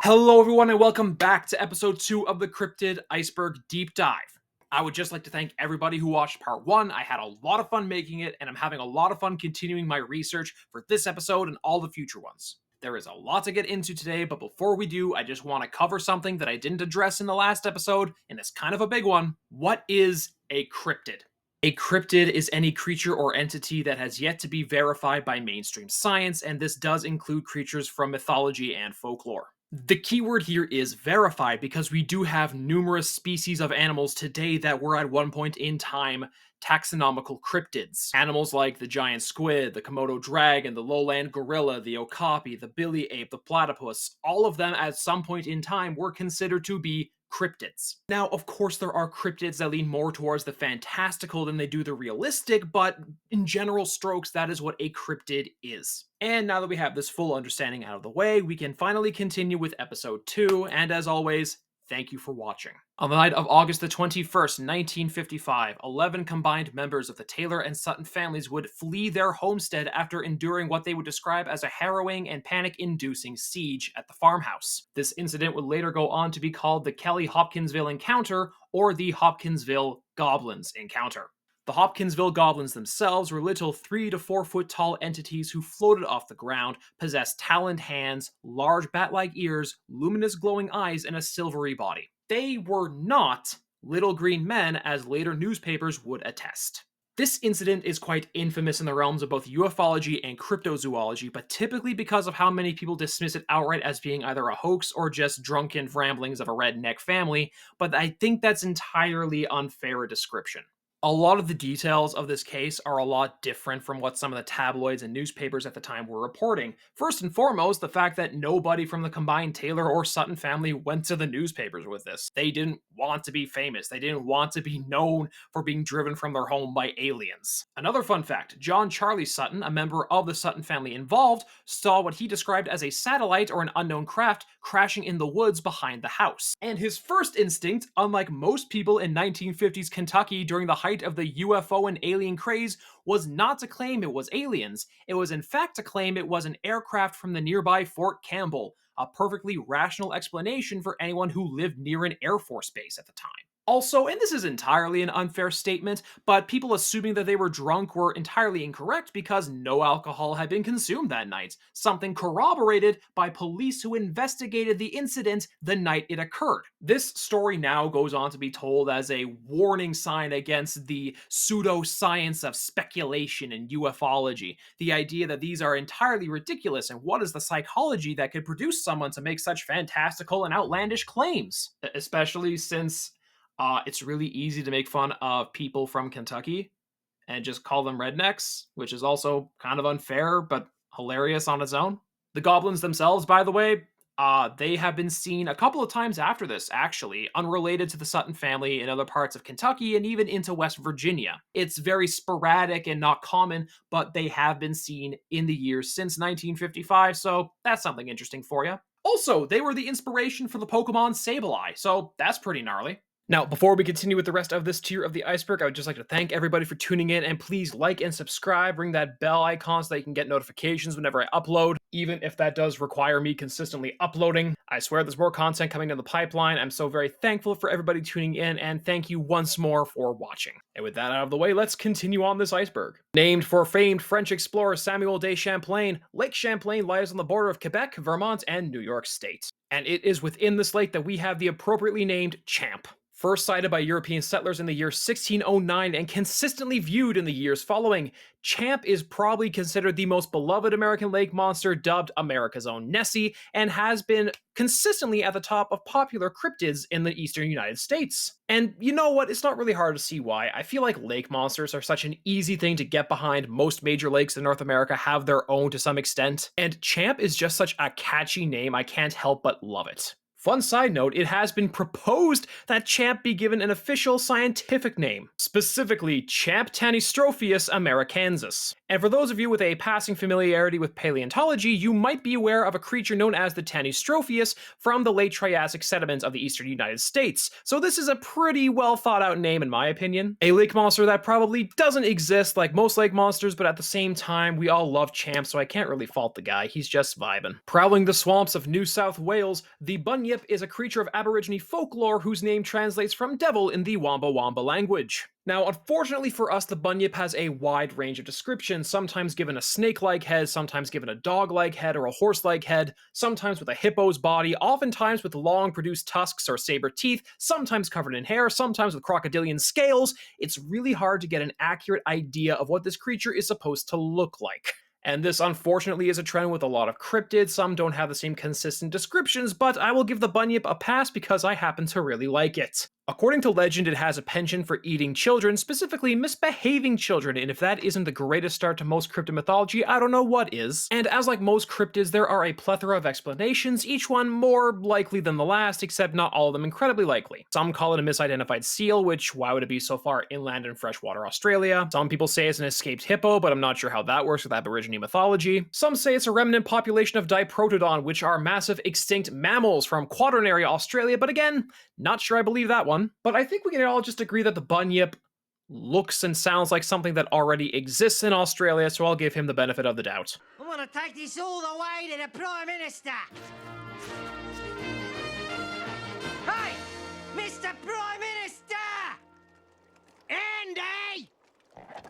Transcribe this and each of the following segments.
Hello, everyone, and welcome back to episode 2 of the Cryptid Iceberg Deep Dive. I would just like to thank everybody who watched part 1. I had a lot of fun making it, and I'm having a lot of fun continuing my research for this episode and all the future ones. There is a lot to get into today, but before we do, I just want to cover something that I didn't address in the last episode, and it's kind of a big one. What is a cryptid? A cryptid is any creature or entity that has yet to be verified by mainstream science, and this does include creatures from mythology and folklore. The keyword here is verified because we do have numerous species of animals today that were at one point in time taxonomical cryptids. Animals like the giant squid, the Komodo dragon, the lowland gorilla, the okapi, the billy ape, the platypus, all of them at some point in time were considered to be cryptids. Now, of course, there are cryptids that lean more towards the fantastical than they do the realistic, but in general strokes, that is what a cryptid is. And now that we have this full understanding out of the way, we can finally continue with episode 2, and as always, thank you for watching. On the night of August the 21st, 1955, 11 combined members of the Taylor and Sutton families would flee their homestead after enduring what they would describe as a harrowing and panic-inducing siege at the farmhouse. This incident would later go on to be called the Kelly-Hopkinsville Encounter or the Hopkinsville Goblins Encounter. The Hopkinsville Goblins themselves were little 3 to 4 foot tall entities who floated off the ground, possessed taloned hands, large bat-like ears, luminous glowing eyes, and a silvery body. They were not little green men, as later newspapers would attest. This incident is quite infamous in the realms of both ufology and cryptozoology, but typically because of how many people dismiss it outright as being either a hoax or just drunken ramblings of a redneck family, but I think that's entirely unfair a description. A lot of the details of this case are a lot different from what some of the tabloids and newspapers at the time were reporting. First and foremost, the fact that nobody from the combined Taylor or Sutton family went to the newspapers with this. They didn't want to be famous. They didn't want to be known for being driven from their home by aliens. Another fun fact, John Charlie Sutton, a member of the Sutton family involved, saw what he described as a satellite or an unknown craft crashing in the woods behind the house. And his first instinct, unlike most people in 1950s Kentucky during the height of the UFO and alien craze, was not to claim it was aliens. It was in fact to claim it was an aircraft from the nearby Fort Campbell, a perfectly rational explanation for anyone who lived near an Air Force base at the time. Also, and this is entirely an unfair statement, but people assuming that they were drunk were entirely incorrect because no alcohol had been consumed that night, something corroborated by police who investigated the incident the night it occurred. This story now goes on to be told as a warning sign against the pseudoscience of speculation and ufology, the idea that these are entirely ridiculous, and what is the psychology that could produce someone to make such fantastical and outlandish claims? Especially since it's really easy to make fun of people from Kentucky and just call them rednecks, which is also kind of unfair, but hilarious on its own. The goblins themselves, by the way, they have been seen a couple of times after this, actually, unrelated to the Sutton family in other parts of Kentucky and even into West Virginia. It's very sporadic and not common, but they have been seen in the years since 1955, so that's something interesting for you. Also, they were the inspiration for the Pokemon Sableye, so that's pretty gnarly. Now, before we continue with the rest of this tier of the iceberg, I would just like to thank everybody for tuning in, and please like and subscribe, ring that bell icon so that you can get notifications whenever I upload, even if that does require me consistently uploading. I swear there's more content coming down the pipeline. I'm so very thankful for everybody tuning in, and thank you once more for watching. And with that out of the way, let's continue on this iceberg. Named for famed French explorer Samuel de Champlain, Lake Champlain lies on the border of Quebec, Vermont, and New York State. And it is within this lake that we have the appropriately named Champ. First sighted by European settlers in the year 1609 and consistently viewed in the years following, Champ is probably considered the most beloved American lake monster, dubbed America's own Nessie, and has been consistently at the top of popular cryptids in the eastern United States. And you know what? It's not really hard to see why. I feel like lake monsters are such an easy thing to get behind. Most major lakes in North America have their own to some extent, and Champ is just such a catchy name, I can't help but love it. Fun side note, it has been proposed that Champ be given an official scientific name, specifically Champ Tanystropheus americanus. And for those of you with a passing familiarity with paleontology, you might be aware of a creature known as the Tanystropheus from the late Triassic sediments of the eastern United States. So this is a pretty well thought out name in my opinion. A lake monster that probably doesn't exist like most lake monsters, but at the same time, we all love Champ, so I can't really fault the guy, he's just vibing. Prowling the swamps of New South Wales, the bunyip is a creature of Aborigine folklore whose name translates from devil in the Wamba Wamba language. Now, unfortunately for us, the bunyip has a wide range of descriptions, sometimes given a snake-like head, sometimes given a dog-like head or a horse-like head, sometimes with a hippo's body, oftentimes with long produced tusks or saber teeth, sometimes covered in hair, sometimes with crocodilian scales. It's really hard to get an accurate idea of what this creature is supposed to look like. And this unfortunately is a trend with a lot of cryptids. Some don't have the same consistent descriptions, but I will give the bunyip a pass because I happen to really like it. According to legend, it has a penchant for eating children, specifically misbehaving children, and if that isn't the greatest start to most cryptid mythology, I don't know what is. And as like most cryptids, there are a plethora of explanations, each one more likely than the last, except not all of them incredibly likely. Some call it a misidentified seal, which why would it be so far inland in freshwater Australia? Some people say it's an escaped hippo, but I'm not sure how that works with Aborigine mythology. Some say it's a remnant population of Diprotodon, which are massive extinct mammals from quaternary Australia, but again, not sure I believe that one. But I think we can all just agree that the bunyip looks and sounds like something that already exists in Australia, so I'll give him the benefit of the doubt. I want to take this all the way to the Prime Minister. Hey, Mr. Prime Minister! Andy!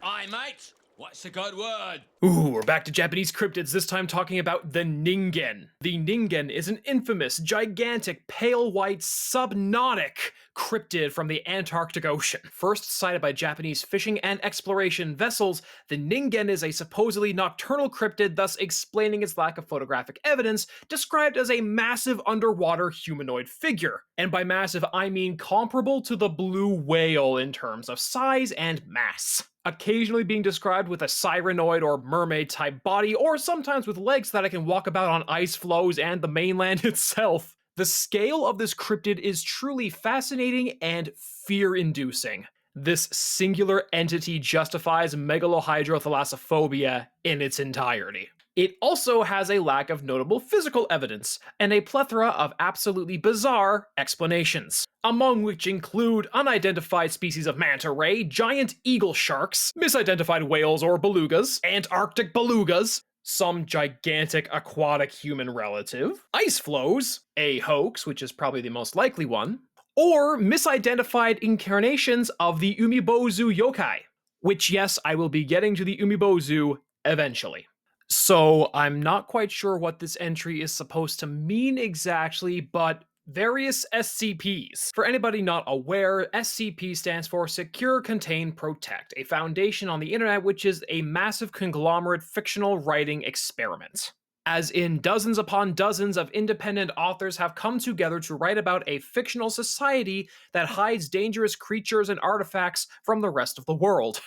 Aye, mate. What's a good word? Ooh, we're back to Japanese cryptids, this time talking about the ningen. The ningen is an infamous, gigantic, pale white, subnautic cryptid from the Antarctic Ocean. First sighted by Japanese fishing and exploration vessels, the ningen is a supposedly nocturnal cryptid, thus explaining its lack of photographic evidence, described as a massive underwater humanoid figure. And by massive, I mean comparable to the blue whale in terms of size and mass. Occasionally being described with a sirenoid or mermaid type body, or sometimes with legs that can walk about on ice floes and the mainland itself. The scale of this cryptid is truly fascinating and fear-inducing. This singular entity justifies megalohydrothalassophobia in its entirety. It also has a lack of notable physical evidence, and a plethora of absolutely bizarre explanations, among which include unidentified species of manta ray, giant eagle sharks, misidentified whales or belugas, Antarctic belugas, some gigantic aquatic human relative, ice floes, a hoax, which is probably the most likely one, or misidentified incarnations of the Umibozu yokai, which yes, I will be getting to the Umibozu eventually. So I'm not quite sure what this entry is supposed to mean exactly, but various SCPs. For anybody not aware, SCP stands for Secure, Contain, Protect, a foundation on the internet which is a massive conglomerate fictional writing experiment. As in, dozens upon dozens of independent authors have come together to write about a fictional society that hides dangerous creatures and artifacts from the rest of the world.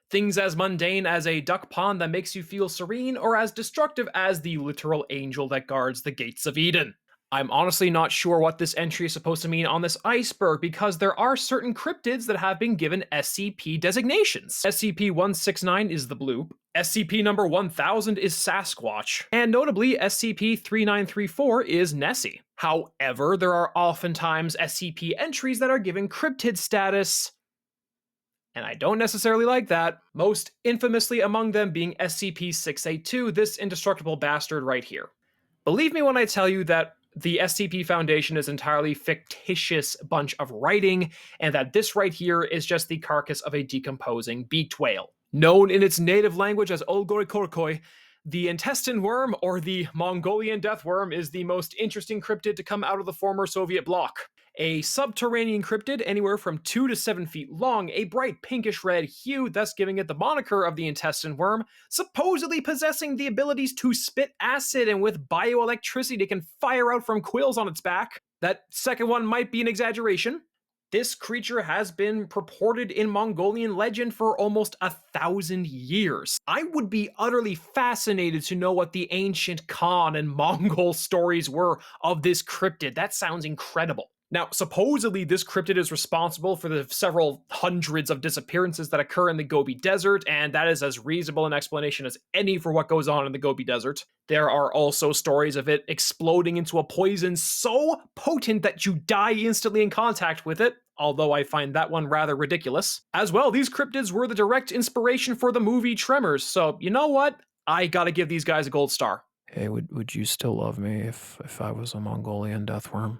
Things as mundane as a duck pond that makes you feel serene, or as destructive as the literal angel that guards the gates of Eden. I'm honestly not sure what this entry is supposed to mean on this iceberg, because there are certain cryptids that have been given SCP designations. SCP-169 is the bloop, SCP number 1000 is Sasquatch, and notably SCP-3934 is Nessie. However, there are oftentimes SCP entries that are given cryptid status, and I don't necessarily like that, most infamously among them being SCP-682, this indestructible bastard right here. Believe me when I tell you that the SCP Foundation is entirely fictitious bunch of writing, and that this right here is just the carcass of a decomposing beaked whale. Known in its native language as Olgorikorkoi, the intestine worm, or the Mongolian death worm, is the most interesting cryptid to come out of the former Soviet bloc. A subterranean cryptid anywhere from 2 to 7 feet long, a bright pinkish red hue, thus giving it the moniker of the intestine worm, supposedly possessing the abilities to spit acid, and with bioelectricity it can fire out from quills on its back. That second one might be an exaggeration. This creature has been purported in Mongolian legend for almost 1,000 years. I would be utterly fascinated to know what the ancient Khan and Mongol stories were of this cryptid. That sounds incredible. Now, supposedly, this cryptid is responsible for the several hundreds of disappearances that occur in the Gobi Desert, and that is as reasonable an explanation as any for what goes on in the Gobi Desert. There are also stories of it exploding into a poison so potent that you die instantly in contact with it, although I find that one rather ridiculous. As well, these cryptids were the direct inspiration for the movie Tremors, so you know what? I gotta give these guys a gold star. Hey, would you still love me if I was a Mongolian deathworm?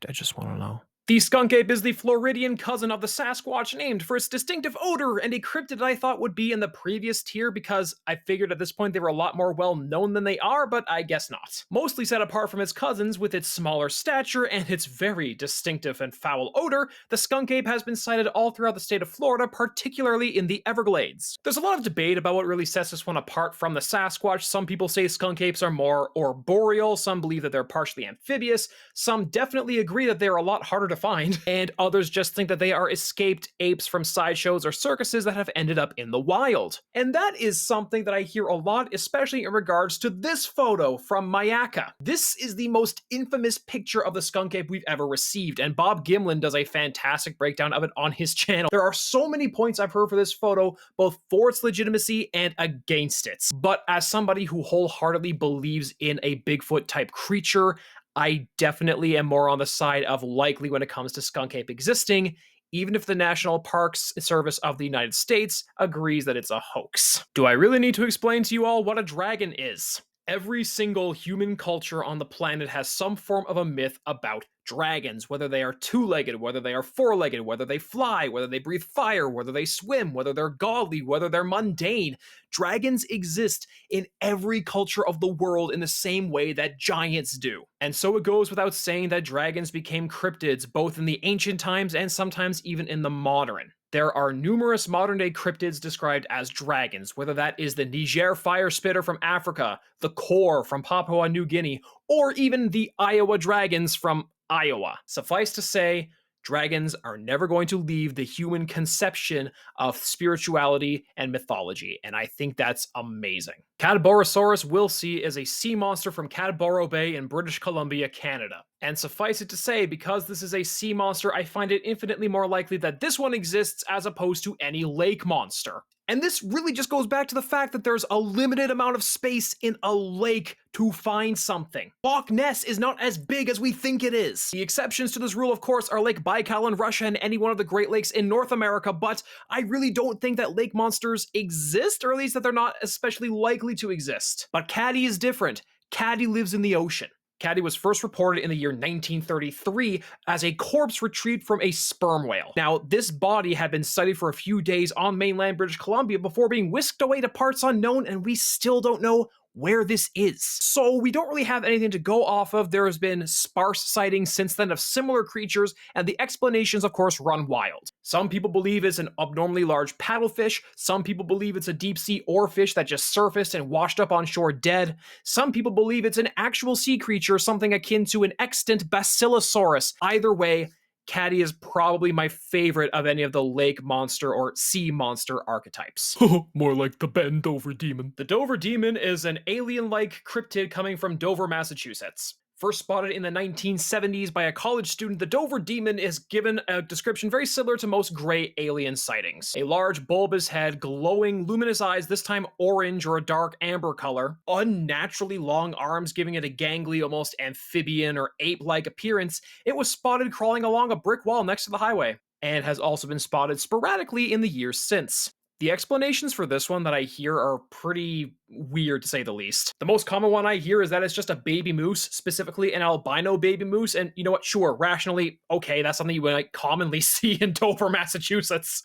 I just want to know. The skunk ape is the Floridian cousin of the Sasquatch, named for its distinctive odor, and a cryptid I thought would be in the previous tier because I figured at this point they were a lot more well known than they are, but I guess not. Mostly set apart from its cousins with its smaller stature and its very distinctive and foul odor, the skunk ape has been sighted all throughout the state of Florida, particularly in the Everglades. There's a lot of debate about what really sets this one apart from the Sasquatch. Some people say skunk apes are more arboreal, some believe that they're partially amphibious, some definitely agree that they're a lot harder to find, and others just think that they are escaped apes from sideshows or circuses that have ended up in the wild. And that is something that I hear a lot, especially in regards to this photo from Mayaka. This is the most infamous picture of the skunk ape we've ever received, and Bob Gimlin does a fantastic breakdown of it on his channel. There are so many points I've heard for this photo, both for its legitimacy and against it. But as somebody who wholeheartedly believes in a Bigfoot type creature, I definitely am more on the side of likely when it comes to skunk ape existing, even if the National Parks Service of the United States agrees that it's a hoax. Do I really need to explain to you all what a dragon is? Every single human culture on the planet has some form of a myth about dragons, whether they are two-legged, whether they are four-legged, whether they fly, whether they breathe fire, whether they swim, whether they're godly, whether they're mundane. Dragons exist in every culture of the world in the same way that giants do. And so it goes without saying that dragons became cryptids both in the ancient times and sometimes even in the modern. There are numerous modern-day cryptids described as dragons, whether that is the Niger fire spitter from Africa, the Kor from Papua New Guinea, or even the Iowa dragons from Iowa. Suffice to say, dragons are never going to leave the human conception of spirituality and mythology, and I think that's amazing. Cadborosaurus wilsey is a sea monster from Cadboro Bay in British Columbia, Canada. And suffice it to say, because this is a sea monster, I find it infinitely more likely that this one exists as opposed to any lake monster. And this really just goes back to the fact that there's a limited amount of space in a lake to find something. Loch Ness is not as big as we think it is. The exceptions to this rule, of course, are Lake Baikal in Russia and any one of the Great Lakes in North America, but I really don't think that lake monsters exist, or at least that they're not especially likely to exist. But Caddy is different. Caddy lives in the ocean. Caddy was first reported in the year 1933 as a corpse retrieved from a sperm whale. Now, this body had been studied for a few days on mainland British Columbia before being whisked away to parts unknown, and we still don't know where this is. So we don't really have anything to go off of. There has been sparse sightings since then of similar creatures, and the explanations, of course, run wild. Some people believe it's an abnormally large paddlefish. Some people believe it's a deep sea oarfish that just surfaced and washed up on shore dead. Some people believe it's an actual sea creature, something akin to an extant Basilosaurus. Either way, Caddy is probably my favorite of any of the lake monster or sea monster archetypes. More like the Ben Dover Demon. The Dover Demon is an alien-like cryptid coming from Dover, Massachusetts. First spotted in the 1970s by a college student, the Dover Demon is given a description very similar to most gray alien sightings. A large bulbous head, glowing luminous eyes, this time orange or a dark amber color, unnaturally long arms giving it a gangly, almost amphibian or ape-like appearance. It was spotted crawling along a brick wall next to the highway, and has also been spotted sporadically in the years since. The explanations for this one that I hear are pretty weird, to say the least. The most common one I hear is that it's just a baby moose, specifically an albino baby moose, and you know what, sure, rationally, okay, that's something you might commonly see in Dover, Massachusetts.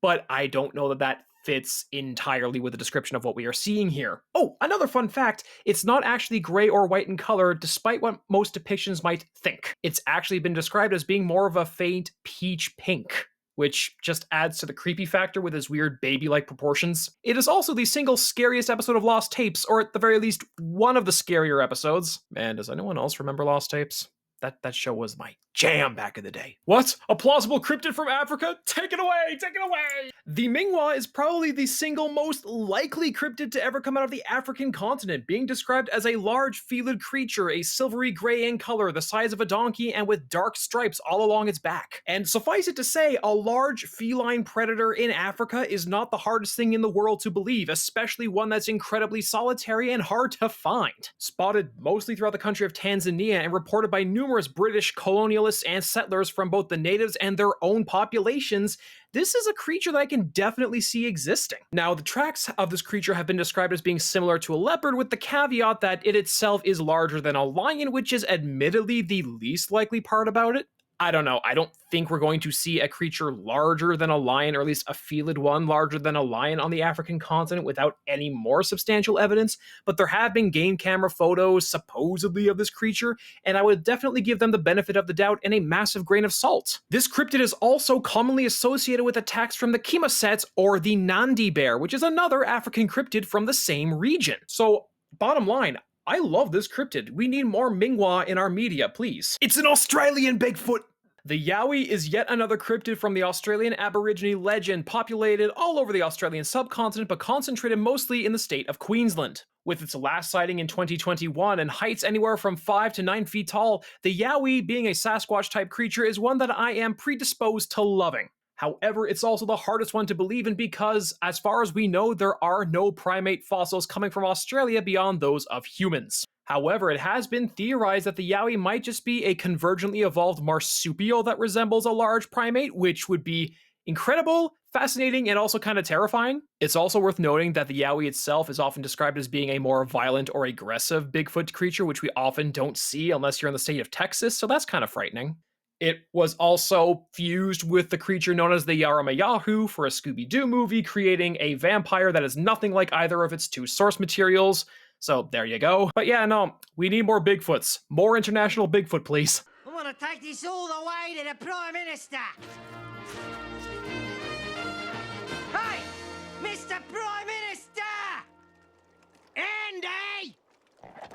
But I don't know that that fits entirely with the description of what we are seeing here. Oh, another fun fact, it's not actually gray or white in color, despite what most depictions might think. It's actually been described as being more of a faint peach pink, which just adds to the creepy factor with his weird baby-like proportions. It is also the single scariest episode of Lost Tapes, or at the very least, one of the scarier episodes. Man, does anyone else remember Lost Tapes? That show was my jam back in the day. What? A plausible cryptid from Africa? Take it away! Take it away! The Mingwa is probably the single most likely cryptid to ever come out of the African continent, being described as a large felid creature, a silvery gray in color, the size of a donkey, and with dark stripes all along its back. And suffice it to say, a large feline predator in Africa is not the hardest thing in the world to believe, especially one that's incredibly solitary and hard to find. Spotted mostly throughout the country of Tanzania and reported by numerous British colonialists and settlers from both the natives and their own populations, this is a creature that I can definitely see existing. Now, the tracks of this creature have been described as being similar to a leopard, with the caveat that it itself is larger than a lion, which is admittedly the least likely part about it. I don't know. I don't think we're going to see a creature larger than a lion, or at least a felid one larger than a lion on the African continent without any more substantial evidence, but there have been game camera photos supposedly of this creature, and I would definitely give them the benefit of the doubt and a massive grain of salt. This cryptid is also commonly associated with attacks from the Kimosets or the Nandi bear, which is another African cryptid from the same region. So, bottom line, I love this cryptid. We need more Mingwa in our media, please. It's an Australian Bigfoot! The Yowie is yet another cryptid from the Australian Aborigine legend, populated all over the Australian subcontinent but concentrated mostly in the state of Queensland. With its last sighting in 2021 and heights anywhere from 5 to 9 feet tall, the Yowie, being a Sasquatch-type creature, is one that I am predisposed to loving. However, it's also the hardest one to believe in because, as far as we know, there are no primate fossils coming from Australia beyond those of humans. However, it has been theorized that the Yowie might just be a convergently evolved marsupial that resembles a large primate, which would be incredible, fascinating, and also kind of terrifying. It's also worth noting that the Yowie itself is often described as being a more violent or aggressive Bigfoot creature, which we often don't see unless you're in the state of Texas, so that's kind of frightening. It was also fused with the creature known as the Yaramayahu for a Scooby-Doo movie, creating a vampire that is nothing like either of its two source materials. So there you go. But yeah, no, we need more Bigfoots. More international Bigfoot, please. I'm gonna take this all the way to the Prime Minister. Hey, Mr. Prime Minister! Andy!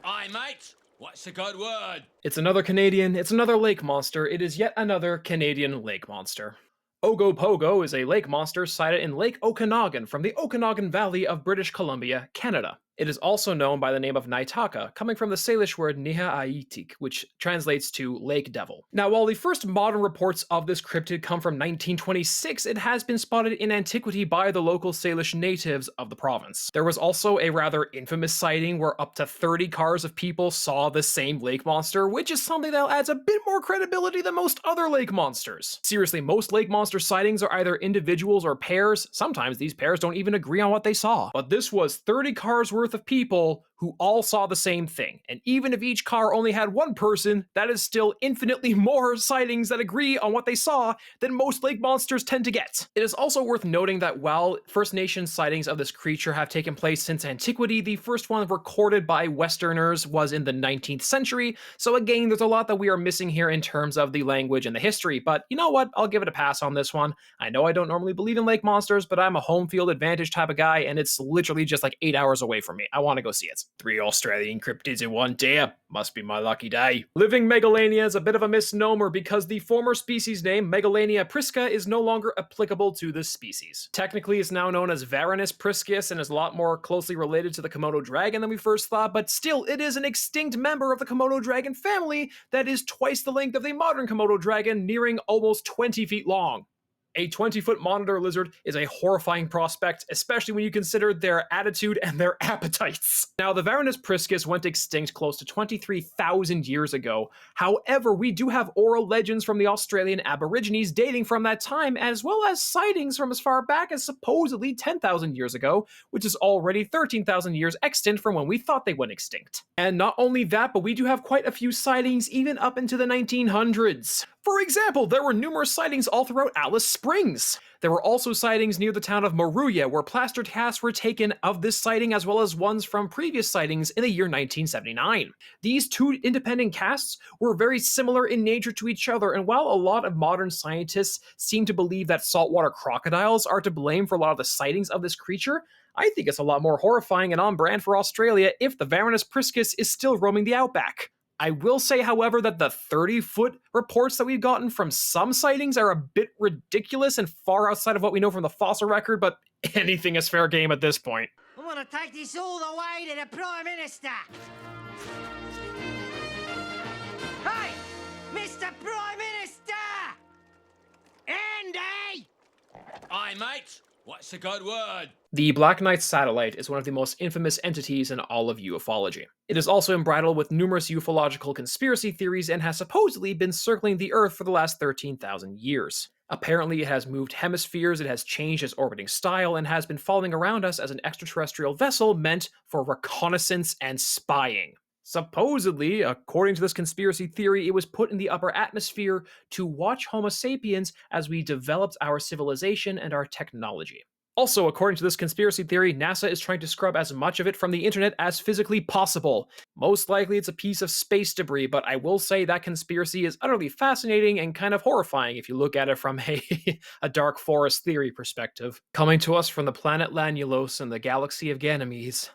Aye, mate. What's a good word? It's another Canadian, it's another lake monster, it is yet another Canadian lake monster. Ogopogo is a lake monster sighted in Lake Okanagan from the Okanagan Valley of British Columbia, Canada. It is also known by the name of Naitaka, coming from the Salish word Nihaaitik, which translates to Lake Devil. Now, while the first modern reports of this cryptid come from 1926, it has been spotted in antiquity by the local Salish natives of the province. There was also a rather infamous sighting where up to 30 cars of people saw the same lake monster, which is something that adds a bit more credibility than most other lake monsters. Seriously, most lake monster sightings are either individuals or pairs. Sometimes these pairs don't even agree on what they saw. But this was 30 cars worth of people who all saw the same thing. And even if each car only had one person, that is still infinitely more sightings that agree on what they saw than most lake monsters tend to get. It is also worth noting that while First Nation sightings of this creature have taken place since antiquity, the first one recorded by Westerners was in the 19th century. So again, there's a lot that we are missing here in terms of the language and the history, but you know what? I'll give it a pass on this one. I know I don't normally believe in lake monsters, but I'm a home field advantage type of guy, and it's literally just like 8 hours away from me. I want to go see it. 3 Australian cryptids in one day. Must be my lucky day. Living Megalania is a bit of a misnomer because the former species name, Megalania prisca, is no longer applicable to this species. Technically, it's now known as Varanus priscus and is a lot more closely related to the Komodo dragon than we first thought, but still, it is an extinct member of the Komodo dragon family that is twice the length of the modern Komodo dragon, nearing almost 20 feet long. A 20-foot monitor lizard is a horrifying prospect, especially when you consider their attitude and their appetites. Now, the Varanus priscus went extinct close to 23,000 years ago. However, we do have oral legends from the Australian Aborigines dating from that time, as well as sightings from as far back as supposedly 10,000 years ago, which is already 13,000 years extant from when we thought they went extinct. And not only that, but we do have quite a few sightings even up into the 1900s. For example, there were numerous sightings all throughout Alice Springs. There were also sightings near the town of Moruya, where plaster casts were taken of this sighting, as well as ones from previous sightings in the year 1979. These two independent casts were very similar in nature to each other, and while a lot of modern scientists seem to believe that saltwater crocodiles are to blame for a lot of the sightings of this creature, I think it's a lot more horrifying and on brand for Australia if the Varanus priscus is still roaming the outback. I will say, however, that the 30-foot reports that we've gotten from some sightings are a bit ridiculous and far outside of what we know from the fossil record, but anything is fair game at this point. I'm gonna take this all the way to the Prime Minister. Hey, Mr. Prime Minister! Andy! Aye, mate. What's a good word? The Black Knight satellite is one of the most infamous entities in all of ufology. It is also embridled with numerous ufological conspiracy theories and has supposedly been circling the Earth for the last 13,000 years. Apparently, it has moved hemispheres, it has changed its orbiting style, and has been following around us as an extraterrestrial vessel meant for reconnaissance and spying. Supposedly, according to this conspiracy theory, it was put in the upper atmosphere to watch Homo sapiens as we developed our civilization and our technology. Also, according to this conspiracy theory, NASA is trying to scrub as much of it from the internet as physically possible. Most likely it's a piece of space debris, but I will say that conspiracy is utterly fascinating and kind of horrifying if you look at it from a dark forest theory perspective. Coming to us from the planet Lanulos and the galaxy of Ganymedes,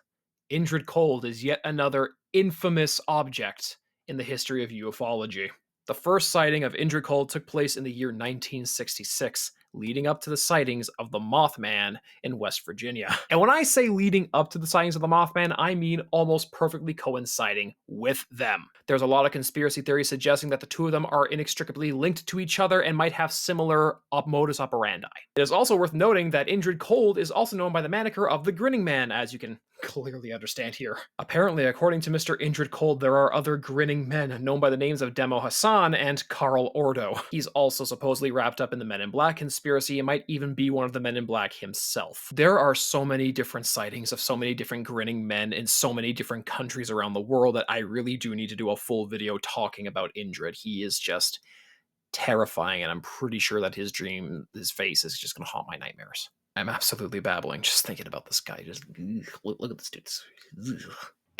Indrid Cold is yet another infamous object in the history of ufology. The first sighting of Indrid Cold took place in the year 1966, leading up to the sightings of the Mothman in West Virginia. And when I say leading up to the sightings of the Mothman, I mean almost perfectly coinciding with them. There's a lot of conspiracy theories suggesting that the two of them are inextricably linked to each other and might have similar modus operandi. It is also worth noting that Indrid Cold is also known by the moniker of the Grinning Man, as you can clearly understand here. Apparently, according to Mr. Indrid Cold, there are other grinning men known by the names of Demo Hassan and Carl Ordo. He's also supposedly wrapped up in the Men in Black conspiracy and might even be one of the Men in Black himself. There are so many different sightings of so many different grinning men in so many different countries around the world that I really do need to do a full video talking about Indrid. He is just terrifying, and I'm pretty sure that his face is just going to haunt my nightmares. I'm absolutely babbling just thinking about this guy. Just look at this dude.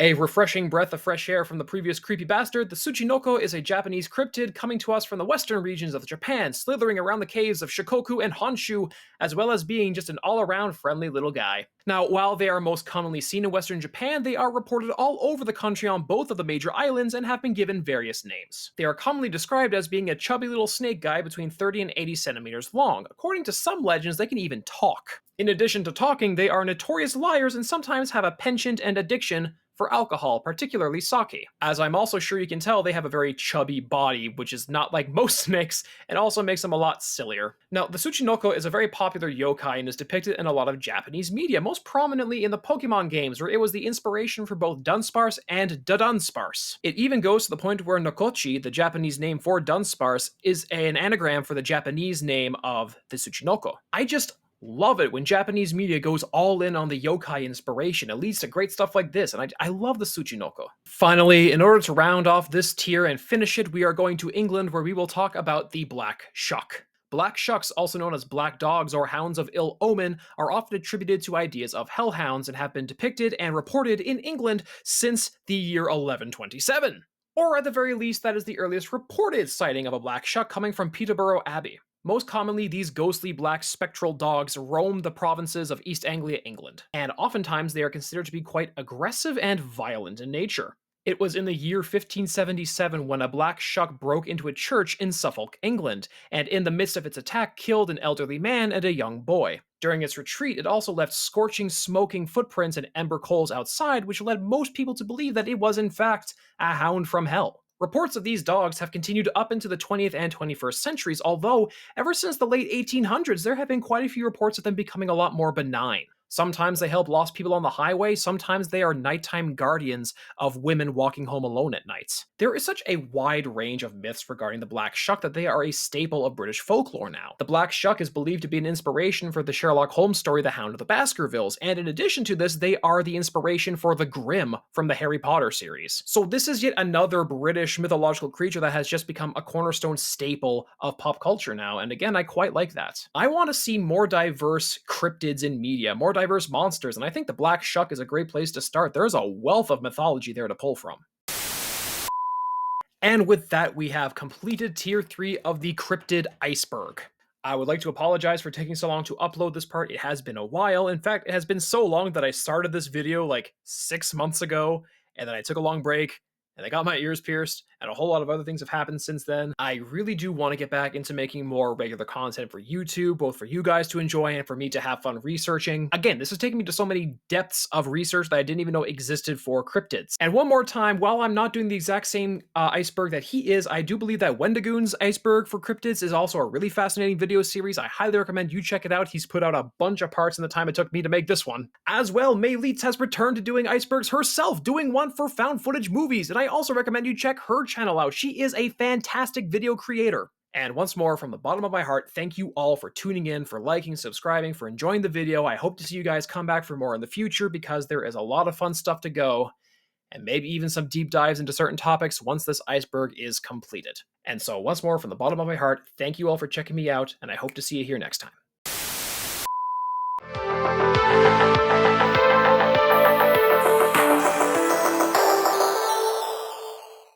A refreshing breath of fresh air from the previous creepy bastard, the Tsuchinoko is a Japanese cryptid coming to us from the western regions of Japan, slithering around the caves of Shikoku and Honshu, as well as being just an all-around friendly little guy. Now, while they are most commonly seen in western Japan, they are reported all over the country on both of the major islands and have been given various names. They are commonly described as being a chubby little snake guy between 30 and 80 centimeters long. According to some legends, they can even talk. In addition to talking, they are notorious liars and sometimes have a penchant and addiction for alcohol, particularly sake. As I'm also sure you can tell, they have a very chubby body, which is not like most snakes, and also makes them a lot sillier. Now, the Tsuchinoko is a very popular yokai and is depicted in a lot of Japanese media, most prominently in the Pokemon games, where it was the inspiration for both Dunsparce and Dunsparce. It even goes to the point where Nokochi, the Japanese name for Dunsparce, is an anagram for the Japanese name of the Tsuchinoko. I just love it when Japanese media goes all in on the yokai inspiration. It leads to great stuff like this, and I love the Tsuchinoko. Finally, in order to round off this tier and finish it, we are going to England, where we will talk about the Black Shuck. Black Shucks, also known as black dogs or hounds of ill omen, are often attributed to ideas of hellhounds and have been depicted and reported in England since the year 1127. Or at the very least, that is the earliest reported sighting of a Black Shuck coming from Peterborough Abbey. Most commonly, these ghostly black spectral dogs roam the provinces of East Anglia, England, and oftentimes they are considered to be quite aggressive and violent in nature. It was in the year 1577 when a Black Shuck broke into a church in Suffolk, England, and in the midst of its attack killed an elderly man and a young boy. During its retreat, it also left scorching, smoking footprints and ember coals outside, which led most people to believe that it was in fact a hound from hell. Reports of these dogs have continued up into the 20th and 21st centuries, although ever since the late 1800s, there have been quite a few reports of them becoming a lot more benign. Sometimes they help lost people on the highway, sometimes they are nighttime guardians of women walking home alone at night. There is such a wide range of myths regarding the Black Shuck that they are a staple of British folklore now. The Black Shuck is believed to be an inspiration for the Sherlock Holmes story The Hound of the Baskervilles, and in addition to this, they are the inspiration for the Grimm from the Harry Potter series. So this is yet another British mythological creature that has just become a cornerstone staple of pop culture now, and again, I quite like that. I want to see more diverse cryptids in media, more diverse monsters, and I think the Black Shuck is a great place to start. There's a wealth of mythology there to pull from. And with that, we have completed Tier 3 of the Cryptid Iceberg. I would like to apologize for taking so long to upload this part. It has been a while. In fact, it has been so long that I started this video like 6 months ago, and then I took a long break, and I got my ears pierced, and a whole lot of other things have happened since then. I really do want to get back into making more regular content for YouTube, both for you guys to enjoy and for me to have fun researching. Again, this has taken me to so many depths of research that I didn't even know existed for cryptids. And one more time, while I'm not doing the exact same iceberg that he is, I do believe that Wendigoon's iceberg for cryptids is also a really fascinating video series. I highly recommend you check it out. He's put out a bunch of parts in the time it took me to make this one. As well, May Leitz has returned to doing icebergs herself, doing one for found footage movies, and I also recommend you check her channel out. She is a fantastic video creator. And once more, from the bottom of my heart, thank you all for tuning in, for liking, subscribing, for enjoying the video. I hope to see you guys come back for more in the future because there is a lot of fun stuff to go, and maybe even some deep dives into certain topics once this iceberg is completed. And so once more, from the bottom of my heart, thank you all for checking me out, and I hope to see you here next time.